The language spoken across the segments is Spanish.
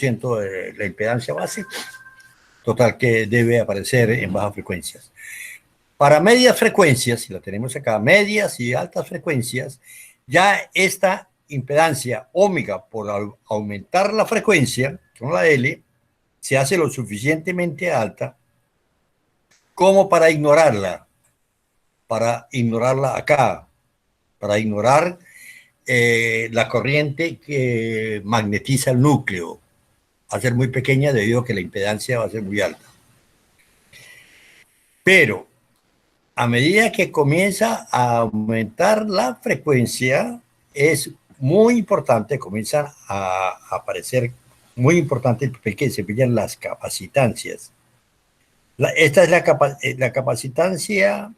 50% de la impedancia base total que debe aparecer en bajas frecuencias. Para medias frecuencias, si la tenemos acá, medias y altas frecuencias, ya esta impedancia ómega, por aumentar la frecuencia, con la L, se hace lo suficientemente alta como para ignorarla acá, para ignorar la corriente que magnetiza el núcleo. Va a ser muy pequeña debido a que la impedancia va a ser muy alta. Pero a medida que comienza a aumentar la frecuencia, es muy importante, comienzan a aparecer muy importante el papel que desempeñan las capacitancias. Esta es la capacitancia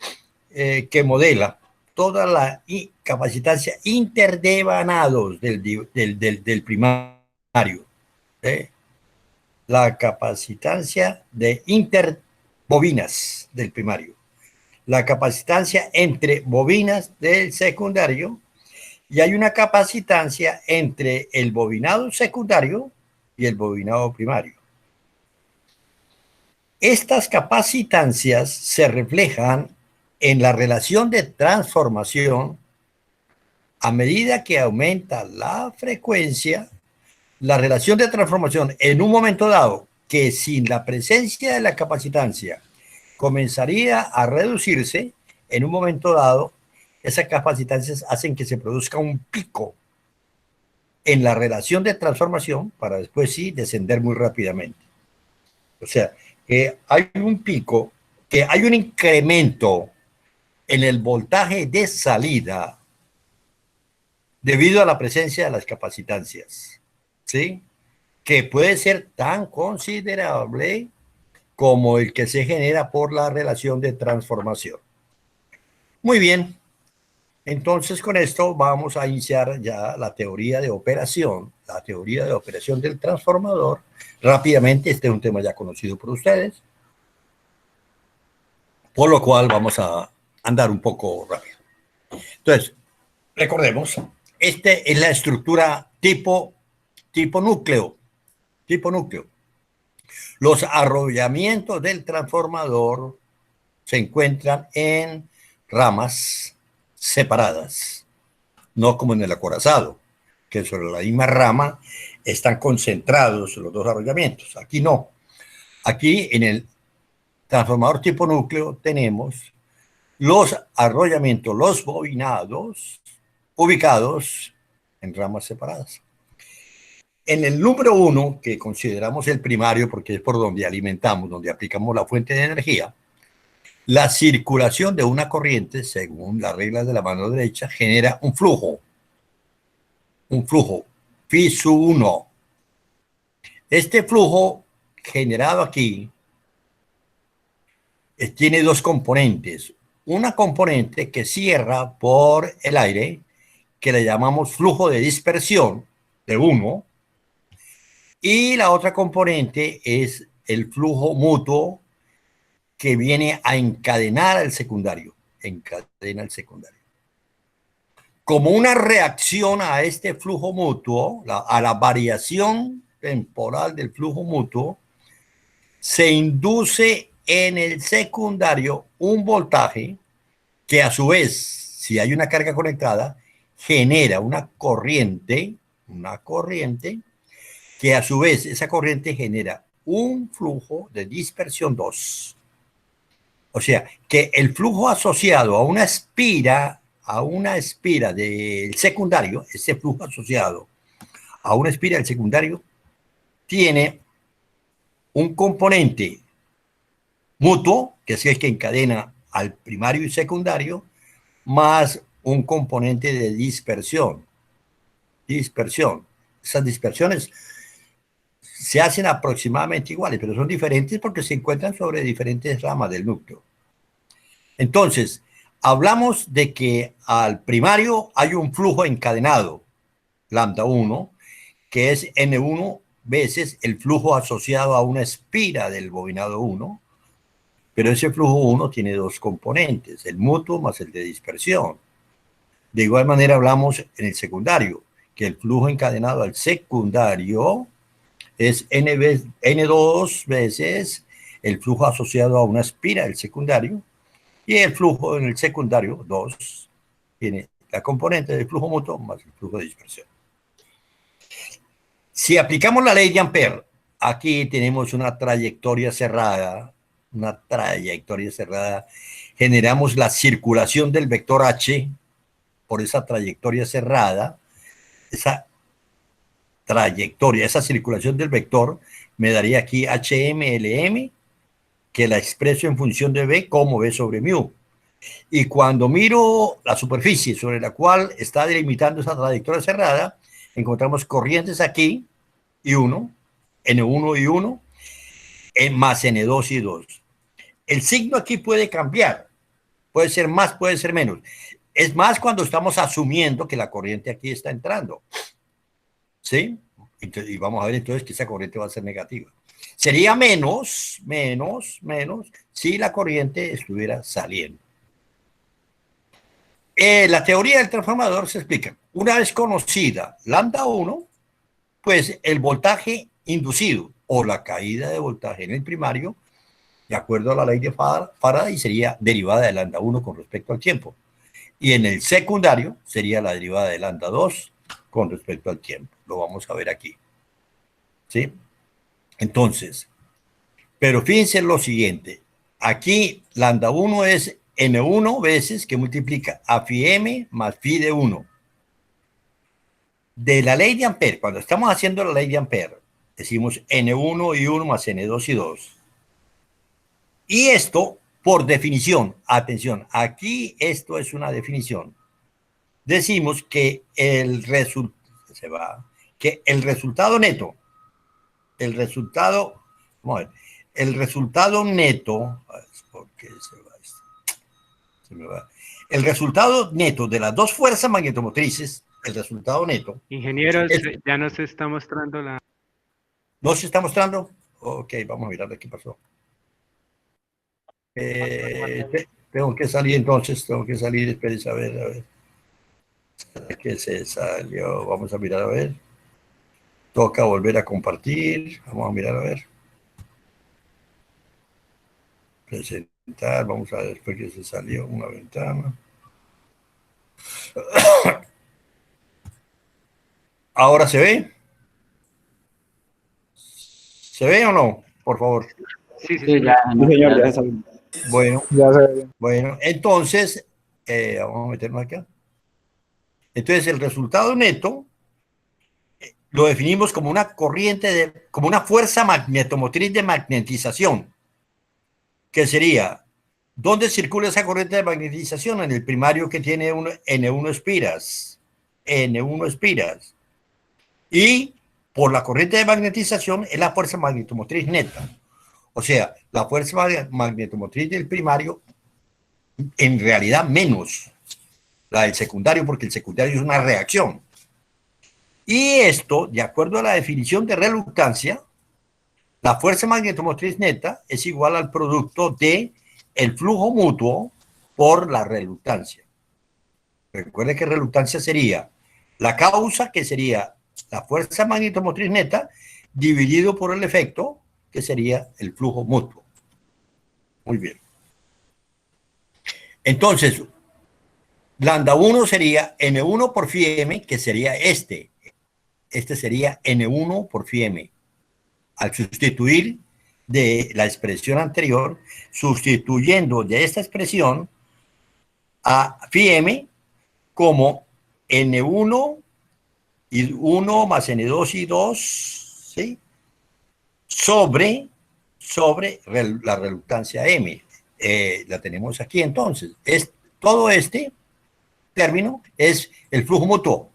que modela toda la capacitancia interdevanados del primario. La capacitancia de interbobinas del primario. La capacitancia entre bobinas del secundario, y hay una capacitancia entre el bobinado secundario y el bobinado primario. Estas capacitancias se reflejan en la relación de transformación. A medida que aumenta la frecuencia, la relación de transformación en un momento dado, que sin la presencia de la capacitancia comenzaría a reducirse, en un momento dado, esas capacitancias hacen que se produzca un pico en la relación de transformación para después sí descender muy rápidamente. O sea, que hay un pico, que hay un incremento en el voltaje de salida debido a la presencia de las capacitancias, ¿sí? Que puede ser tan considerable como el que se genera por la relación de transformación. Muy bien, entonces con esto vamos a iniciar ya la teoría de operación del transformador. Rápidamente, este es un tema ya conocido por ustedes, por lo cual vamos a andar un poco rápido. Entonces, recordemos, esta es la estructura tipo núcleo. Los arrollamientos del transformador se encuentran en ramas separadas, no como en el acorazado, que sobre la misma rama están concentrados los dos arrollamientos. Aquí no. Aquí en el transformador tipo núcleo tenemos los arrollamientos, los bobinados, ubicados en ramas separadas. En el número 1, que consideramos el primario porque es por donde alimentamos, donde aplicamos la fuente de energía, la circulación de una corriente, según las reglas de la mano derecha, genera un flujo, phi sub 1. Este flujo generado aquí tiene dos componentes. Una componente que cierra por el aire, que le llamamos flujo de dispersión de 1, y la otra componente es el flujo mutuo que viene a encadenar al secundario. Encadena al secundario. Como una reacción a este flujo mutuo, a la variación temporal del flujo mutuo, se induce en el secundario un voltaje que a su vez, si hay una carga conectada, genera una corriente que a su vez esa corriente genera un flujo de dispersión 2. O sea, que el flujo asociado a una espira del secundario, ese flujo asociado a una espira del secundario, tiene un componente mutuo, que es el que encadena al primario y secundario, más un componente de dispersión. Esas dispersiones se hacen aproximadamente iguales, pero son diferentes porque se encuentran sobre diferentes ramas del núcleo. Entonces, hablamos de que al primario hay un flujo encadenado, lambda 1, que es N1 veces el flujo asociado a una espira del bobinado 1, pero ese flujo 1 tiene dos componentes, el mutuo más el de dispersión. De igual manera hablamos en el secundario, que el flujo encadenado al secundario es N2 veces el flujo asociado a una espira del secundario, y el flujo en el secundario 2 tiene la componente del flujo mutuo más el flujo de dispersión. Si aplicamos la ley de Ampère, aquí tenemos una trayectoria cerrada, generamos la circulación del vector H por esa trayectoria cerrada, esa trayectoria, esa circulación del vector me daría aquí HMLM, que la expreso en función de B como B sobre mu. Y cuando miro la superficie sobre la cual está delimitando esa trayectoria cerrada, encontramos corrientes aquí y 1, N1 y 1, más N2 y 2. El signo aquí puede cambiar, puede ser más, puede ser menos. Es más cuando estamos asumiendo que la corriente aquí está entrando. ¿Sí? Y vamos a ver entonces que esa corriente va a ser negativa. Sería menos si la corriente estuviera saliendo. La teoría del transformador se explica. Una vez conocida lambda 1, pues el voltaje inducido o la caída de voltaje en el primario, de acuerdo a la ley de Faraday, sería derivada de lambda 1 con respecto al tiempo. Y en el secundario sería la derivada de lambda 2 con respecto al tiempo. Lo vamos a ver aquí. ¿Sí? Entonces, pero fíjense lo siguiente. Aquí lambda 1 es N1 veces que multiplica a phi m más phi de 1. De la ley de Ampère, cuando estamos haciendo la ley de Ampère, decimos N1 y 1 más N2 y 2. Y esto, por definición, atención, aquí esto es una definición. Decimos que el resultado neto, el resultado neto, ¿por qué se va esto? Se me va. El resultado neto de las dos fuerzas magnetomotrices, el resultado neto. Ingenieros, ya nos está mostrando la... ¿No se está mostrando? Ok, vamos a mirar qué pasó. Tengo que salir entonces, espérense, a ver. Que se salió, vamos a mirar a ver. Toca volver a compartir, vamos a mirar a ver. Presentar, vamos a ver después que se salió una ventana. ¿Ahora se ve? ¿Se ve o no? Por favor. Sí, ya, no, señor, ya se Bueno, ya se ve. Bueno, entonces, vamos a meternos acá. Entonces, el resultado neto lo definimos como una corriente, como una fuerza magnetomotriz de magnetización, que sería, ¿dónde circula esa corriente de magnetización? En el primario que tiene N1 espiras. N1 espiras. Y por la corriente de magnetización es la fuerza magnetomotriz neta. O sea, la fuerza magnetomotriz del primario, en realidad menos la del secundario, porque el secundario es una reacción. Y esto, de acuerdo a la definición de reluctancia, la fuerza magnetomotriz neta es igual al producto de el flujo mutuo por la reluctancia. Recuerde que reluctancia sería la causa, que sería la fuerza magnetomotriz neta, dividido por el efecto, que sería el flujo mutuo. Muy bien. Entonces, lambda 1 sería N1 por phi m, que sería este. Este sería N1 por phi m. Al sustituir de la expresión anterior, sustituyendo de esta expresión a phi m como N1 y 1 más N2 y 2, ¿sí? sobre la reluctancia M. La tenemos aquí entonces. Todo este término es el flujo mutuo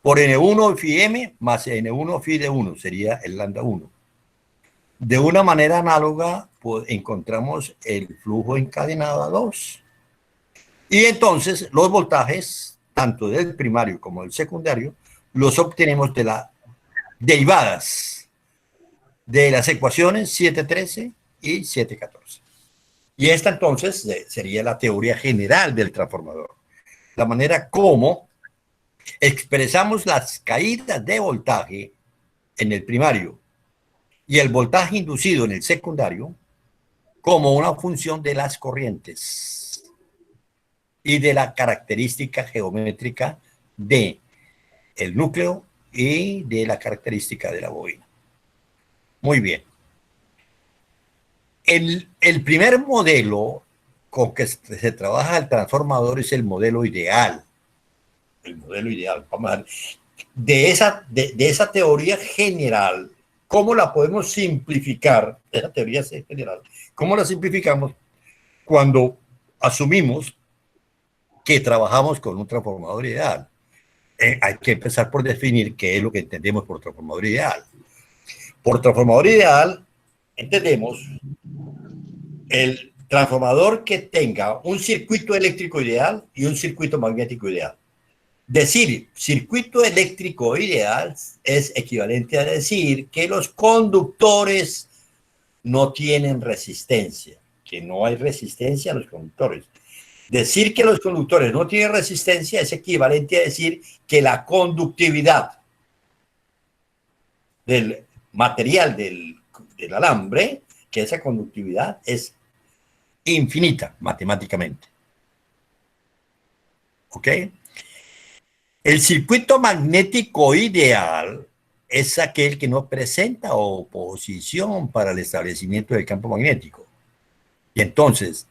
por N1 phi m más N1 phi de 1, sería el lambda 1. De una manera análoga, pues, encontramos el flujo encadenado a 2. Y entonces los voltajes, tanto del primario como del secundario, los obtenemos de las derivadas de las ecuaciones 713 y 714. Y esta entonces sería la teoría general del transformador. La manera como expresamos las caídas de voltaje en el primario y el voltaje inducido en el secundario como una función de las corrientes y de la característica geométrica de el núcleo y de la característica de la bobina. Muy bien. El primer modelo con que se trabaja el transformador es el modelo ideal. El modelo ideal. Vamos a ver. De esa teoría general, ¿cómo la podemos simplificar? Esa teoría general. ¿Cómo la simplificamos cuando asumimos que trabajamos con un transformador ideal? Hay que empezar por definir qué es lo que entendemos por transformador ideal. Por transformador ideal entendemos el transformador que tenga un circuito eléctrico ideal y un circuito magnético ideal. Decir circuito eléctrico ideal es equivalente a decir que los conductores no tienen resistencia, que no hay resistencia a los conductores. Decir que los conductores no tienen resistencia es equivalente a decir que la conductividad del material del alambre, que esa conductividad es infinita matemáticamente. ¿Ok? El circuito magnético ideal es aquel que no presenta oposición para el establecimiento del campo magnético. Y entonces,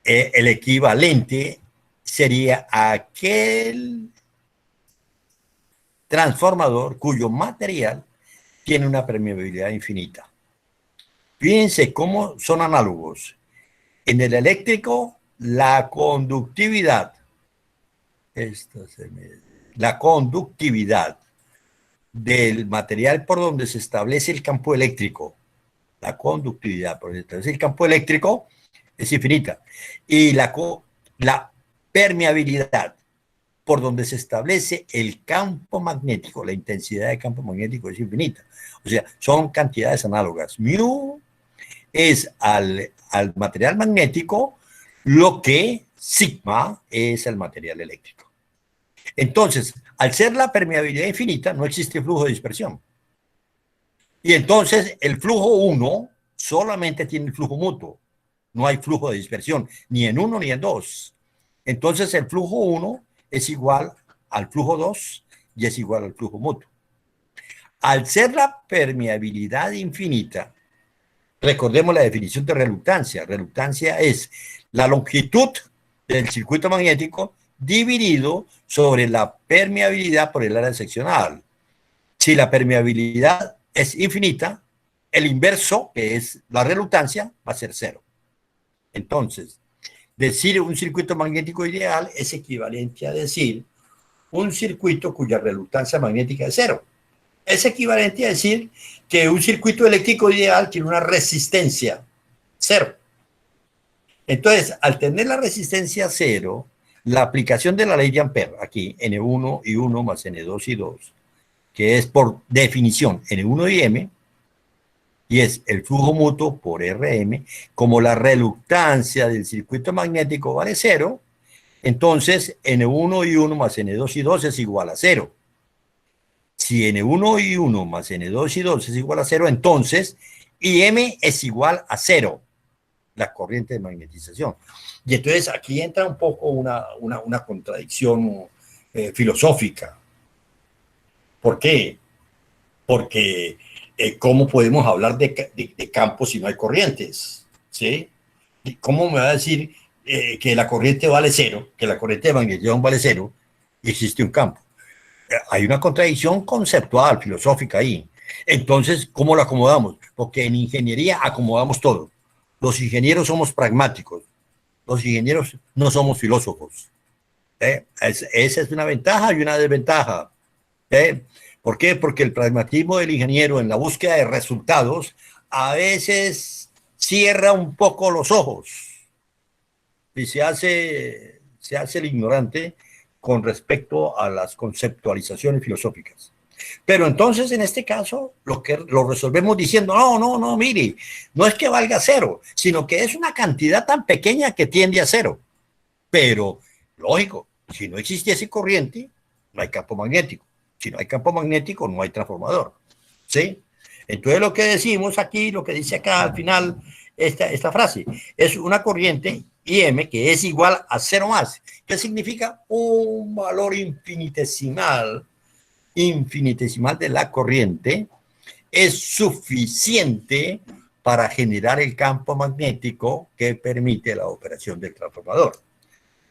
el equivalente sería aquel transformador cuyo material tiene una permeabilidad infinita. Fíjense cómo son análogos. En el eléctrico, la conductividad, la conductividad del material por donde se establece el campo eléctrico, la conductividad por donde se establece el campo eléctrico es infinita. Y la permeabilidad por donde se establece el campo magnético, la intensidad de campo magnético es infinita. O sea, son cantidades análogas. Mu es al material magnético lo que sigma es al material eléctrico. Entonces, al ser la permeabilidad infinita, no existe flujo de dispersión. Y entonces, el flujo 1 solamente tiene el flujo mutuo. No hay flujo de dispersión, ni en 1 ni en 2. Entonces, el flujo 1 es igual al flujo 2 y es igual al flujo mutuo. Al ser la permeabilidad infinita, recordemos la definición de reluctancia. Reluctancia es la longitud del circuito magnético dividido sobre la permeabilidad por el área seccional. Si la permeabilidad es infinita, el inverso, que es la reluctancia, va a ser 0. Entonces, decir un circuito magnético ideal es equivalente a decir un circuito cuya reluctancia magnética es 0. Es equivalente a decir que un circuito eléctrico ideal tiene una resistencia 0. Entonces, al tener la resistencia 0, la aplicación de la ley de Ampère, aquí, N1 y 1 más N2 y 2, que es por definición N1 y M, y es el flujo mutuo por Rm, como la reluctancia del circuito magnético vale 0, entonces N1 y 1 más N2 y 2 es igual a 0. Si N1 y 1 más N2 y 2 es igual a 0, entonces Im es igual a 0, la corriente de magnetización. Y entonces aquí entra un poco una contradicción filosófica. ¿Por qué? Porque ¿cómo podemos hablar de campos si no hay corrientes? ¿Sí? ¿Cómo me va a decir que la corriente vale 0, que la corriente de magnetización vale 0 y existe un campo? Hay una contradicción conceptual, filosófica ahí. Entonces, ¿cómo lo acomodamos? Porque en ingeniería acomodamos todo. Los ingenieros somos pragmáticos. Los ingenieros no somos filósofos. Esa es una ventaja y una desventaja. ¿Por qué? Porque el pragmatismo del ingeniero en la búsqueda de resultados a veces cierra un poco los ojos y se hace el ignorante con respecto a las conceptualizaciones filosóficas. Pero entonces, en este caso, lo resolvemos diciendo, no, mire, no es que valga 0, sino que es una cantidad tan pequeña que tiende a 0. Pero, lógico, si no existiese corriente, no hay campo magnético. Si no hay campo magnético, no hay transformador. ¿Sí? Entonces lo que decimos aquí, lo que dice acá al final, esta frase, es una corriente IM que es igual a cero más. ¿Qué significa? Un valor infinitesimal de la corriente es suficiente para generar el campo magnético que permite la operación del transformador.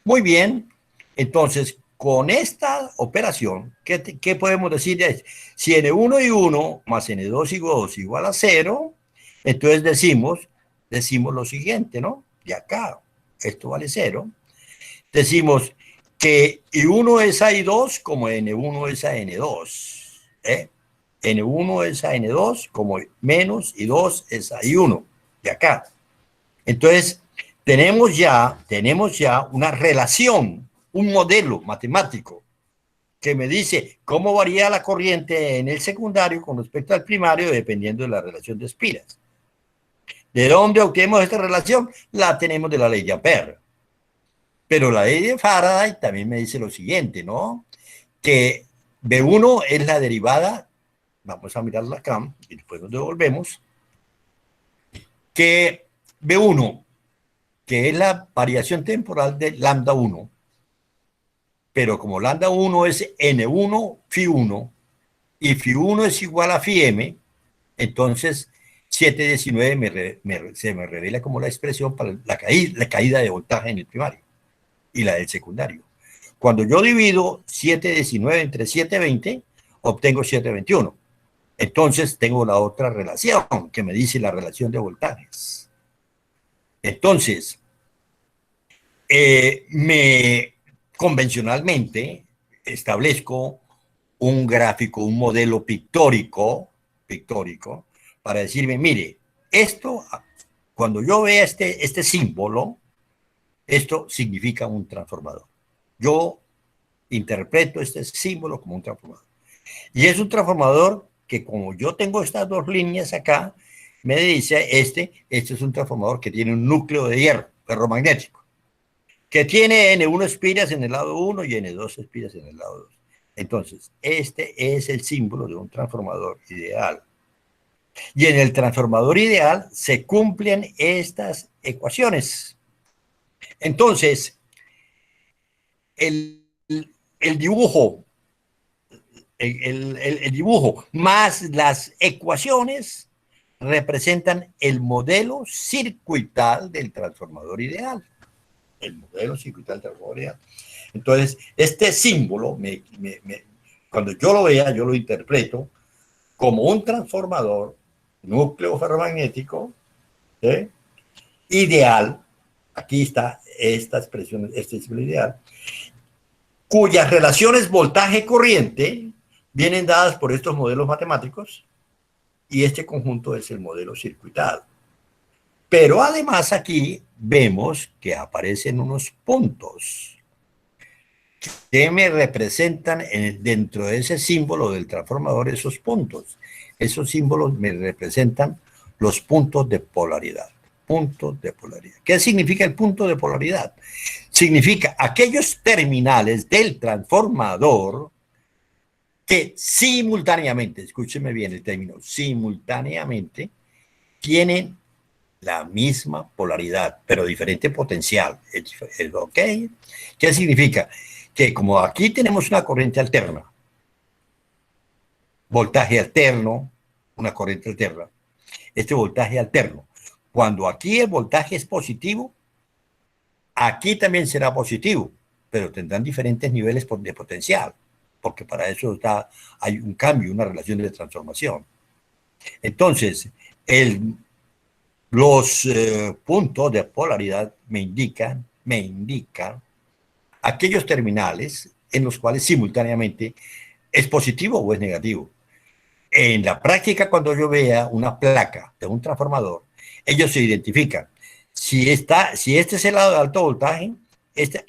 Muy bien, entonces con esta operación, ¿qué podemos decir? Si N1 y 1 más N2 y 2 igual a 0, entonces decimos lo siguiente, ¿no? De acá, esto vale 0. Decimos que I1 es a I2 como N1 es a N2. N1 es a N2 como menos I2 es a I1. De acá. Entonces, tenemos ya una relación, un modelo matemático que me dice cómo varía la corriente en el secundario con respecto al primario dependiendo de la relación de espiras. ¿De dónde obtenemos esta relación? La tenemos de la ley de Ampère. Pero la ley de Faraday también me dice lo siguiente, ¿no? Que B1 es la derivada, vamos a mirarla acá y después nos devolvemos, que B1, que es la variación temporal de lambda 1, pero como lambda 1 es N1 phi 1 y phi 1 es igual a phi m, entonces 719 se me revela como la expresión para la caída de voltaje en el primario y la del secundario. Cuando yo divido 719 entre 720, obtengo 721. Entonces tengo la otra relación que me dice la relación de voltajes. Entonces, convencionalmente establezco un gráfico, un modelo pictórico, para decirme, mire, esto, cuando yo vea este símbolo, esto significa un transformador. Yo interpreto este símbolo como un transformador. Y es un transformador que como yo tengo estas dos líneas acá, me dice, este es un transformador que tiene un núcleo de hierro, ferromagnético, que tiene N1 espiras en el lado 1 y N2 espiras en el lado 2. Entonces, este es el símbolo de un transformador ideal. Y en el transformador ideal se cumplen estas ecuaciones. Entonces, el dibujo, el dibujo más las ecuaciones representan el modelo circuital del transformador ideal. El modelo circuital del transformador ideal. Entonces, este símbolo, cuando yo lo vea, yo lo interpreto como un transformador núcleo ferromagnético ideal. Aquí está esta expresión, este símbolo ideal, cuyas relaciones voltaje-corriente vienen dadas por estos modelos matemáticos y este conjunto es el modelo circuitado. Pero además aquí vemos que aparecen unos puntos que me representan dentro de ese símbolo del transformador esos puntos. Esos símbolos me representan los puntos de polaridad. Puntos de polaridad. ¿Qué significa el punto de polaridad? Significa aquellos terminales del transformador que simultáneamente, escúcheme bien el término, simultáneamente tienen la misma polaridad, pero diferente potencial. ¿Ok? ¿Qué significa? Que como aquí tenemos una corriente alterna, voltaje alterno, una corriente alterna, este voltaje alterno, cuando aquí el voltaje es positivo, aquí también será positivo, pero tendrán diferentes niveles de potencial, porque para eso hay un cambio, una relación de transformación. Entonces, los puntos de polaridad me indican aquellos terminales en los cuales simultáneamente es positivo o es negativo. En la práctica, cuando yo vea una placa de un transformador, ellos se identifican. Si este es el lado de alto voltaje,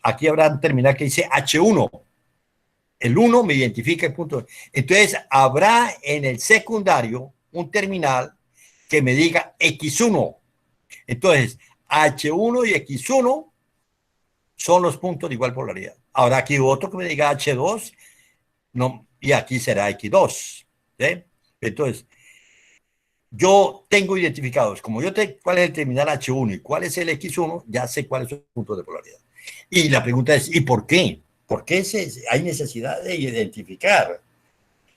aquí habrá un terminal que dice H1. El 1 me identifica el punto. Entonces, habrá en el secundario un terminal que me diga X1. Entonces, H1 y X1 son los puntos de igual polaridad. Habrá aquí otro que me diga H2, no, y aquí será X2. ¿sí? Entonces, yo tengo identificados, como yo sé cuál es el terminal H1 y cuál es el X1, ya sé cuáles son los puntos de polaridad. Y la pregunta es, ¿y por qué? ¿Por qué hay necesidad de identificar?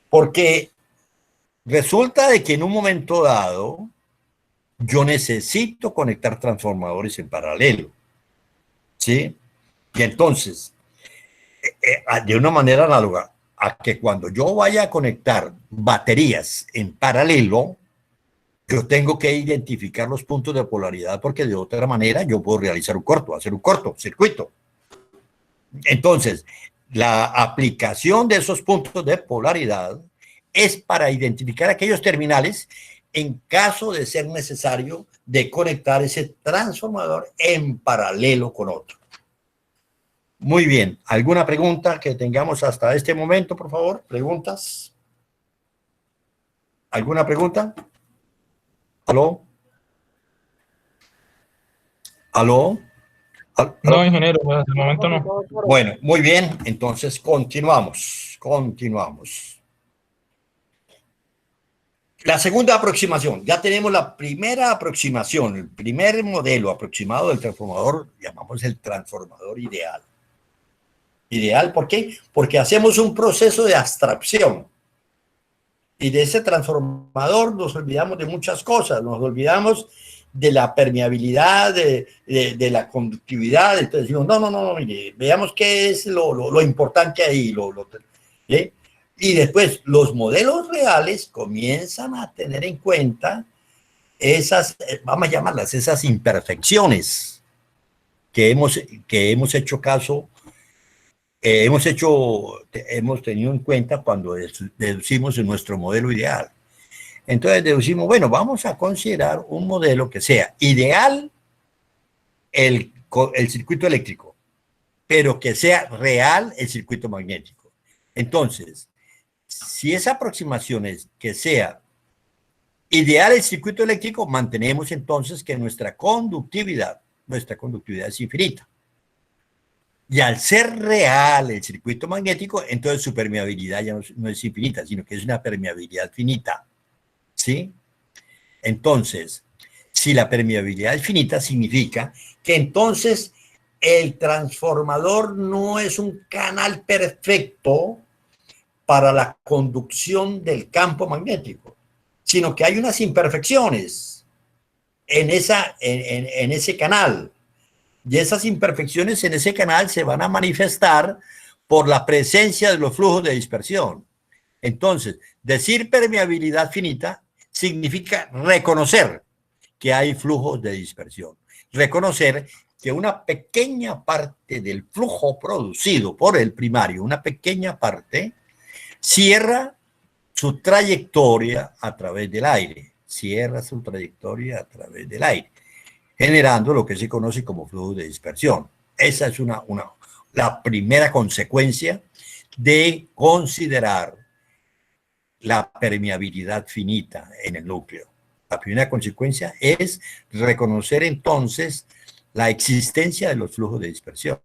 Porque resulta de que en un momento dado yo necesito conectar transformadores en paralelo, ¿sí? Y entonces, de una manera análoga a que cuando yo vaya a conectar baterías en paralelo, yo tengo que identificar los puntos de polaridad porque de otra manera yo puedo realizar hacer un cortocircuito. Entonces, la aplicación de esos puntos de polaridad es para identificar aquellos terminales en caso de ser necesario de conectar ese transformador en paralelo con otro. Muy bien. ¿Alguna pregunta que tengamos hasta este momento, por favor? ¿Preguntas? ¿Alguna pregunta? ¿Aló? ¿Aló? ¿Aló? No, ingeniero, de momento no. Bueno, muy bien. Entonces, continuamos. La segunda aproximación. Ya tenemos la primera aproximación, el primer modelo aproximado del transformador, llamamos el transformador ideal. ¿Ideal por qué? Porque hacemos un proceso de abstracción. Y de ese transformador nos olvidamos de muchas cosas. Nos olvidamos de la permeabilidad, de la conductividad. Entonces decimos, no, mire, veamos qué es lo importante ahí. ¿Sí? Y después los modelos reales comienzan a tener en cuenta esas, vamos a llamarlas, esas imperfecciones que hemos hecho caso, hemos tenido en cuenta cuando deducimos en nuestro modelo ideal. Entonces deducimos, bueno, vamos a considerar un modelo que sea ideal el circuito eléctrico, pero que sea real el circuito magnético. Entonces, si esa aproximación es que sea ideal el circuito eléctrico, mantenemos entonces que nuestra conductividad es infinita. Y al ser real el circuito magnético, entonces su permeabilidad ya no es infinita, sino que es una permeabilidad finita. ¿Sí? Entonces, si la permeabilidad es finita, significa que entonces el transformador no es un canal perfecto para la conducción del campo magnético, sino que hay unas imperfecciones en ese canal. Y esas imperfecciones en ese canal se van a manifestar por la presencia de los flujos de dispersión. Entonces, decir permeabilidad finita significa reconocer que hay flujos de dispersión. Reconocer que una pequeña parte del flujo producido por el primario, una pequeña parte, cierra su trayectoria a través del aire. Generando lo que se conoce como flujo de dispersión. Esa es la primera consecuencia de considerar la permeabilidad finita en el núcleo. La primera consecuencia es reconocer entonces la existencia de los flujos de dispersión.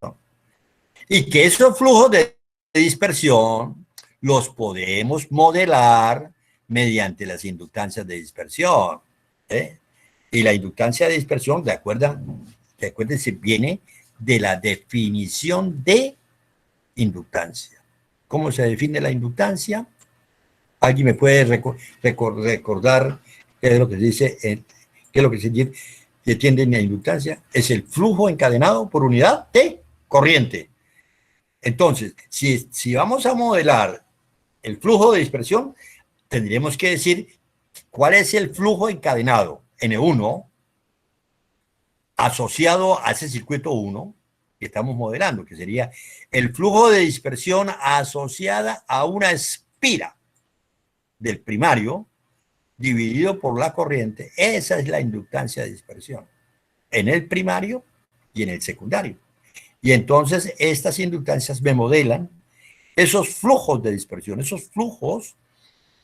Y que esos flujos de dispersión los podemos modelar mediante las inductancias de dispersión. Y la inductancia de dispersión, acuérdense, viene de la definición de inductancia. ¿Cómo se define la inductancia? ¿Alguien me puede recordar qué es lo que se dice, qué es lo que se entiende en la inductancia? Es el flujo encadenado por unidad de corriente. Entonces, si vamos a modelar el flujo de dispersión, tendríamos que decir cuál es el flujo encadenado, N1, asociado a ese circuito 1 que estamos modelando, que sería el flujo de dispersión asociada a una espira del primario dividido por la corriente. Esa es la inductancia de dispersión en el primario y en el secundario. Y entonces estas inductancias me modelan esos flujos de dispersión, esos flujos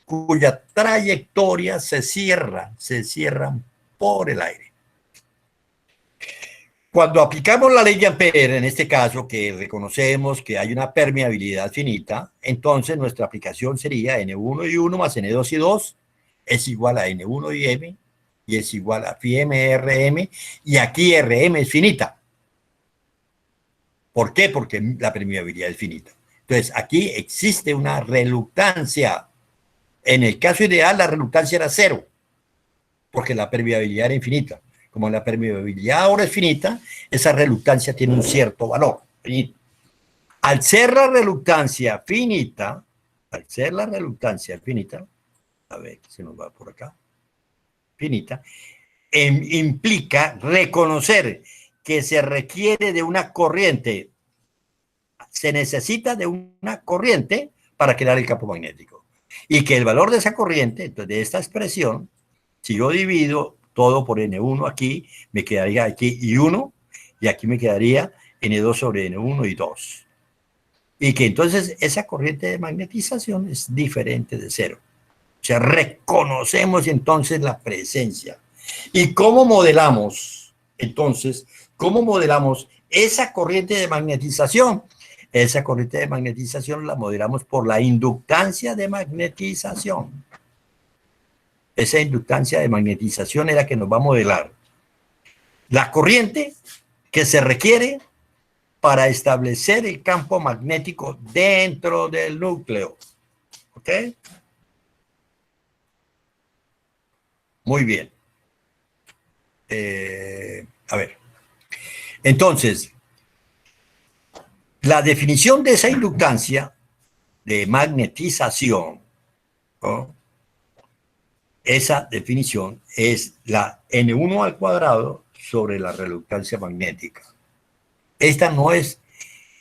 cuya trayectoria se cierran por el aire. Cuando aplicamos la ley de Ampère, en este caso, que reconocemos que hay una permeabilidad finita, entonces nuestra aplicación sería N1 y 1 más N2 y 2 es igual a N1 y M, y es igual a phi M, RM, y aquí RM es finita. ¿Por qué? Porque la permeabilidad es finita. Entonces, aquí existe una reluctancia. En el caso ideal, la reluctancia era cero, porque la permeabilidad era infinita. Como la permeabilidad ahora es finita, esa reluctancia tiene un cierto valor. Al ser la reluctancia finita, a ver, se nos va por acá, finita, implica reconocer que se requiere de una corriente, se necesita de una corriente para crear el campo magnético. Y que el valor de esa corriente, entonces de esta expresión, si yo divido todo por N1 aquí, me quedaría aquí y 1, y aquí me quedaría N2 sobre N1 y 2. Y que entonces esa corriente de magnetización es diferente de cero. O sea, reconocemos entonces la presencia. ¿Y cómo modelamos? Entonces, ¿cómo modelamos esa corriente de magnetización? Esa corriente de magnetización la modelamos por la inductancia de magnetización. Esa inductancia de magnetización es la que nos va a modelar la corriente que se requiere para establecer el campo magnético dentro del núcleo. ¿Ok? Muy bien. A ver. Entonces, la definición de esa inductancia de magnetización, ¿no? Esa definición es la N1 al cuadrado sobre la reluctancia magnética. Esta no es,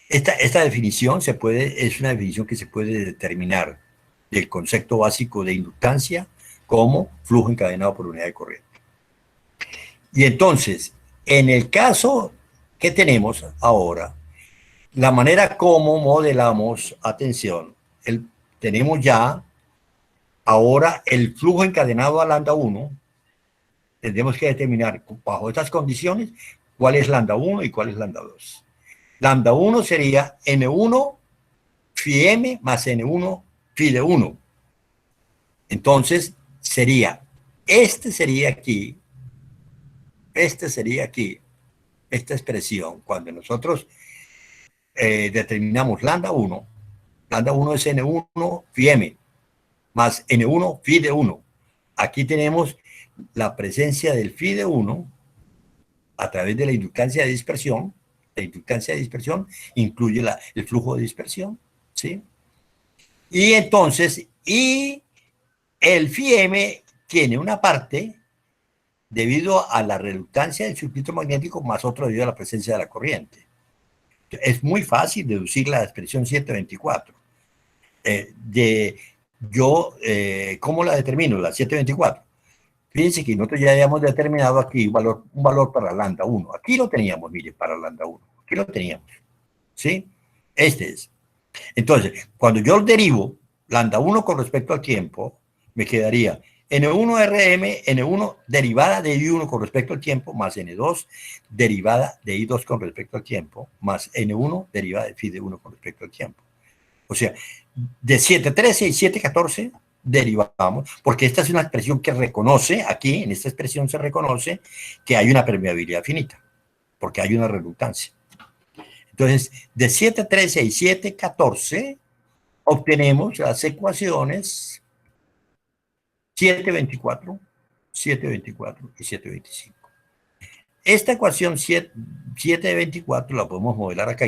esta definición es una definición que se puede determinar del concepto básico de inductancia como flujo encadenado por unidad de corriente. Y entonces, en el caso que tenemos ahora, la manera como modelamos, atención, tenemos ya ahora el flujo encadenado a lambda 1, tendremos que determinar bajo estas condiciones cuál es lambda 1 y cuál es lambda 2. Lambda 1 sería N1 phi M más N1 phi de 1. Entonces, este sería aquí, esta expresión, cuando nosotros determinamos lambda 1 es N1 phi M más N1 phi de 1. Aquí tenemos la presencia del phi de 1 a través de la inductancia de dispersión. La inductancia de dispersión incluye el flujo de dispersión, ¿sí? Y entonces, el phi M tiene una parte debido a la reluctancia del circuito magnético más otro debido a la presencia de la corriente. Es muy fácil deducir la expresión 724. ¿Cómo la determino? La 724. Fíjense que nosotros ya habíamos determinado aquí un valor para lambda 1. Aquí lo teníamos, mire, para lambda 1. Aquí lo teníamos. ¿Sí? Este es. Entonces, cuando yo derivo lambda 1 con respecto al tiempo, me quedaría N1 RM, N1 derivada de I1 con respecto al tiempo, más N2 derivada de I2 con respecto al tiempo, más N1 derivada de phi de 1 con respecto al tiempo. O sea, de 7.13 y 7.14 derivamos, porque esta es una expresión que reconoce, aquí en esta expresión se reconoce que hay una permeabilidad finita, porque hay una reluctancia. Entonces, de 7.13 y 7.14 obtenemos las ecuaciones 7.24, 7.24 y 7.25. Esta ecuación 7.24 la podemos modelar acá,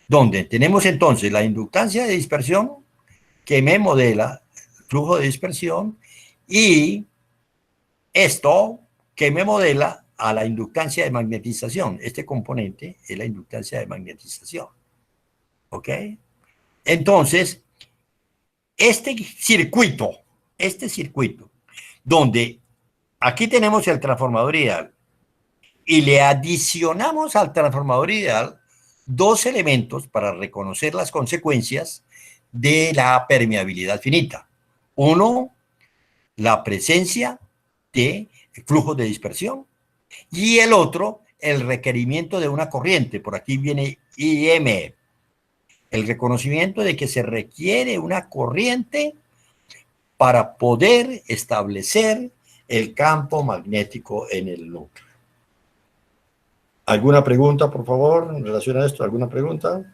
donde tenemos entonces la inductancia de dispersión que me modela el flujo de dispersión y esto que me modela a la inductancia de magnetización. Este componente es la inductancia de magnetización. ¿Ok? Entonces, este circuito, donde aquí tenemos el transformador ideal y le adicionamos al transformador ideal dos elementos para reconocer las consecuencias de la permeabilidad finita. Uno, la presencia de flujo de dispersión, y el otro, el requerimiento de una corriente. Por aquí viene IM, el reconocimiento de que se requiere una corriente para poder establecer el campo magnético en el núcleo. ¿Alguna pregunta, por favor, en relación a esto? ¿Alguna pregunta?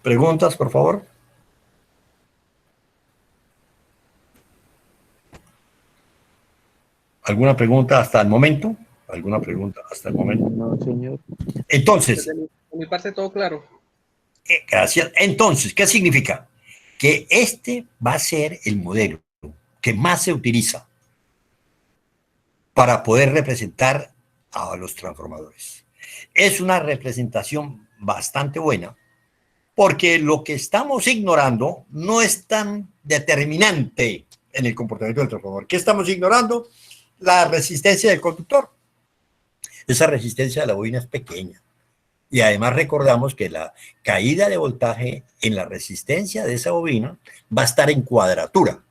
¿Preguntas, por favor? ¿Alguna pregunta hasta el momento? ¿Alguna pregunta hasta el momento? No, señor. Entonces, De mi parte todo claro. gracias. Entonces, ¿qué significa? Que este va a ser el modelo que más se utiliza para poder representar a los transformadores. Es una representación bastante buena, porque lo que estamos ignorando no es tan determinante en el comportamiento del transformador. ¿Qué estamos ignorando? La resistencia del conductor. Esa resistencia de la bobina es pequeña. Y además recordamos que la caída de voltaje en la resistencia de esa bobina va a estar en cuadratura